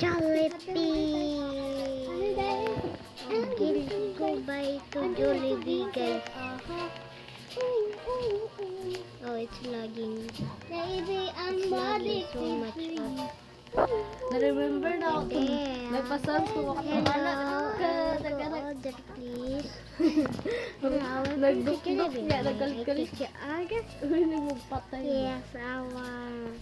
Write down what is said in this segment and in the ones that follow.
Jollibee. Gilis ko ba ito Jollibee, guys? Oh, it's lagging. It's lagging so much. Na-remember na ako. Nagpasan ko ako. Order, please. Nagdukduk niya. Nagkalit-kalit siya. Uy, nagpatay. Yes, I want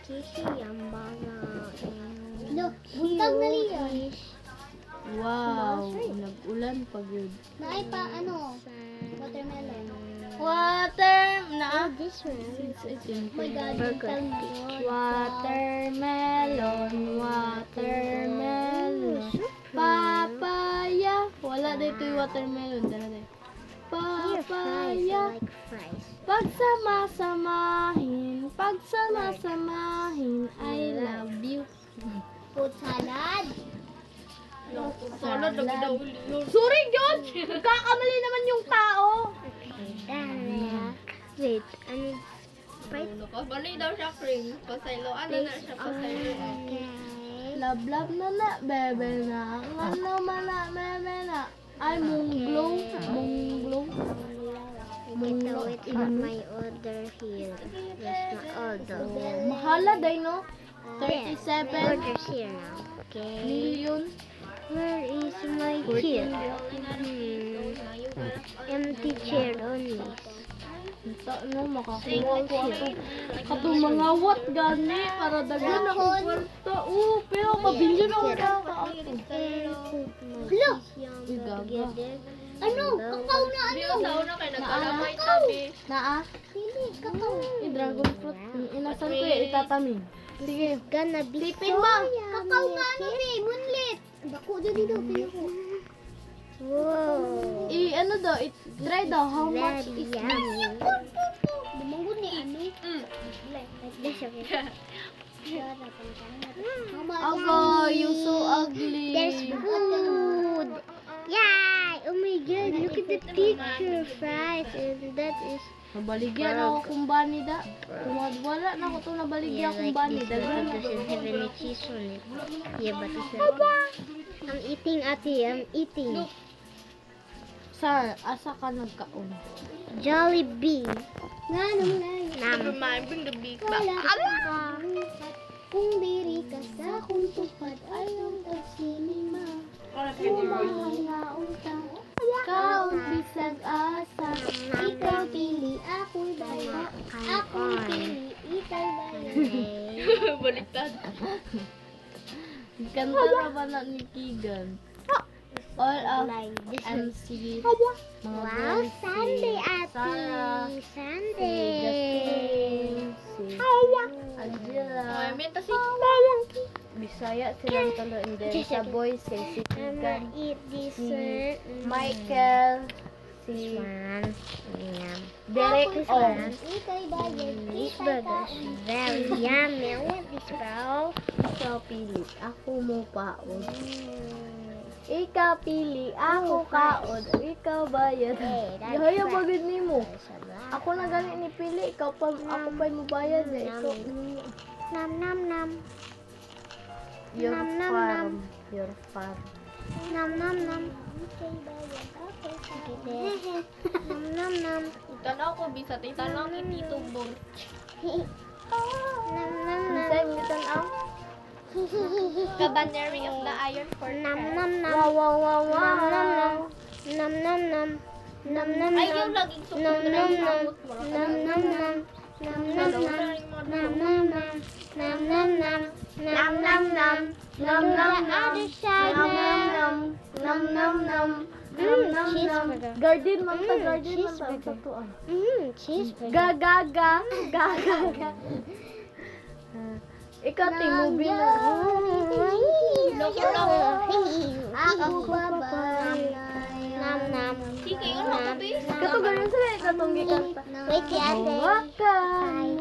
Kiki Yambana and Look, buntag na liya. Wow. Nag-ulan pag yun. Naay pa, watermelon. Water! Na? this one. My God, Burger. Watermelon. Watermelon. Papaya. Wala dito yung watermelon. Dala dito. Here, fries. I Papaya. like fries. Pagsama-samahin, I love you. Food salad. Salad, sorry, John! Nagkakamali naman yung tao. Wait, ano? Balik daw siya cream. Pasayloan na siya pasayloan. Okay. Love na, bebe na. Ano mana, bebe na. Ay, munglong. Kita wait for my order here. Where's my order? Mahala day, no? Yes, 37 my order's here now. Okay. million. Where is my chair? Empty chair only. Ano, makakuha ko ato. Kato mga wat gani, para dagan ako kwarta. Pero kabilyon ako na Look! Gaga. Ano? Kakao na Hindi ko sa una kay nagkalamay tabi. Naa? Pili, kakao. Dragon fruit. Inasan ko yung itatamin. Sige. Gonna be Tipin mo. Kakao nga munlit. Dako dyan dito, pili ko. Wow. Ano daw, try daw, how much Very is yummy. Dumanggod ni ano? That's okay. Ako, you so ugly. There's food. Yay! Oh my God! Look at the picture, fries, and that is. Nabaligyan ako kung bani da. Wala na ako itong nabaligyan Yeah, kung like bani. this Dalawa one na. doesn't have any cheese on it. Yeah, but it's not. I'm eating, Ate. I'm eating. Sir, asa ka nagkaon? Jollibee. Nga naman ay. Never mind, bring the beef back. Wala kung diri ka sa akong tupad ayong tagsinima. Kumahal nga unta. Kaon bisag asa. Ikaw pili, ako'y bayo. Ako'y pili, ikaw bayo. Baliktad. Kanta na ba na ni Keegan? All of Like this. MC. Wow, Sunday, Ate. Sarah. Sunday. Si Angela. Ay, minta si Bisaya silang talo. And then sa boys, si I'm Keegan. gonna eat this Si one. Michael. This Si one. Yum. Derek. This Oh. one. Ika'y bayad, This ika'y burger is kaon. very yummy. I want this, bro. Ikaw pili. Ako mo paon. Ikaw pili. Ako kaon. Ikaw bayad. Hey, that's Yaya right. bagid ni mo. There's a lot. Ako na gani ni pili. Ikaw pa, ako pa mo bayad. Eh. Ikaw, Nom nom nom. your Nam, nam, farm. Your farm. Nom nom nom. Ika'y bayad, ako'y kaon. Nom nom nom. Tanaw ko bisa tanaw ni Tito Bong. Nom nom nom. Saan kita na? Cabaneri of the Iron Fortress. Nom nom nom. Wow, wow, wow, Nom nom nom. wow. Nom nom nom. Nom nom Ay, nom. yung laging Nom nom nom. sumunod. Nom nom nom. Nom nom nom. Nom nom nom. Nom nom nom. Nom nom nom. Nom nom nom. Other side Nom nom now. nom. Nom nom nom. Nom nom nom. Cheeseburger. Garden man ta, garden man ta. Cheeseburger. Tatuan. Cheeseburger. Gagaga. Gagaga. Ikaw, T-movie na. Loko lang. Ako babay. Nam nam. Sige, yun ako, be. Kato ganun sila, ikatong gikanta. Wait, si ate. Wakan.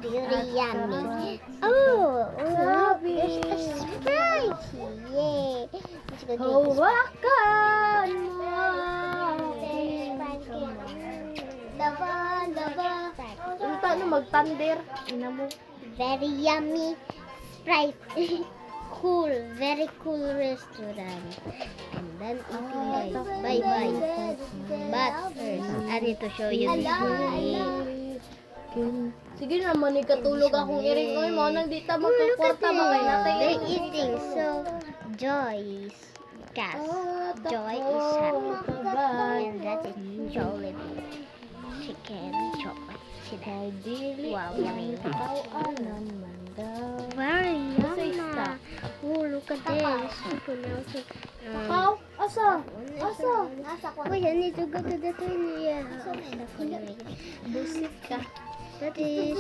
Very yummy. Oh, look, there's a surprise. Yay. Let's go do this. Hawakan mo. Daba, daba. Yung paano mag-thunder? Ina mo. Very yummy Sprite. Cool, very cool restaurant. And then eating guys. Bye bye. But first, I need to show you this movie. Sige naman, ikatulog akong iring. Oy, mo nang di ta magkakwarta ba kay natin? They're eating, so Joy is cat. Joy is happy. And that is Jollibee. Chicken chocolate. Chicken. Wow, yummy. Tauanan man daw. Very Sa yummy. isa. Oh, look at this. Takaw? Asa? Asa? Wait, I need to go to the toilet. Busit ka. That is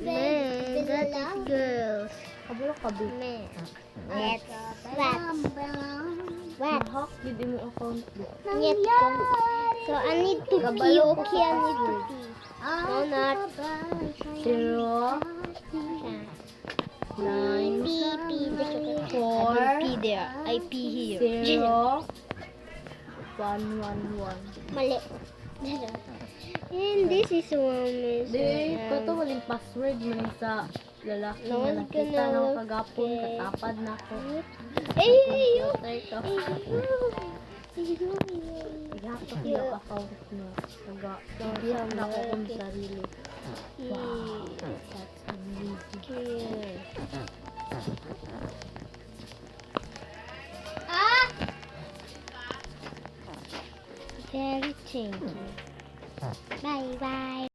man. That is girls. Kabulok ka, babe. Man. That's rats. What? Hawk, hindi mo account book. Yet. So I need to pee. Okay, I need to pee. No, not. 0, 9, Pee, pee. The chocolate. 4, Pee there. I pee here. 0, 1, 1, 1. Mali. And this is one is. Di, ito waling password mo sa lalaki No, na it's nakita gonna ng look kagapon, good. katapad na ko. Hey, you. Tay ka. Igato ko yung account mo. Taga, na ko kung sarili. Wow, that's amazing. Very thank you. Bye bye.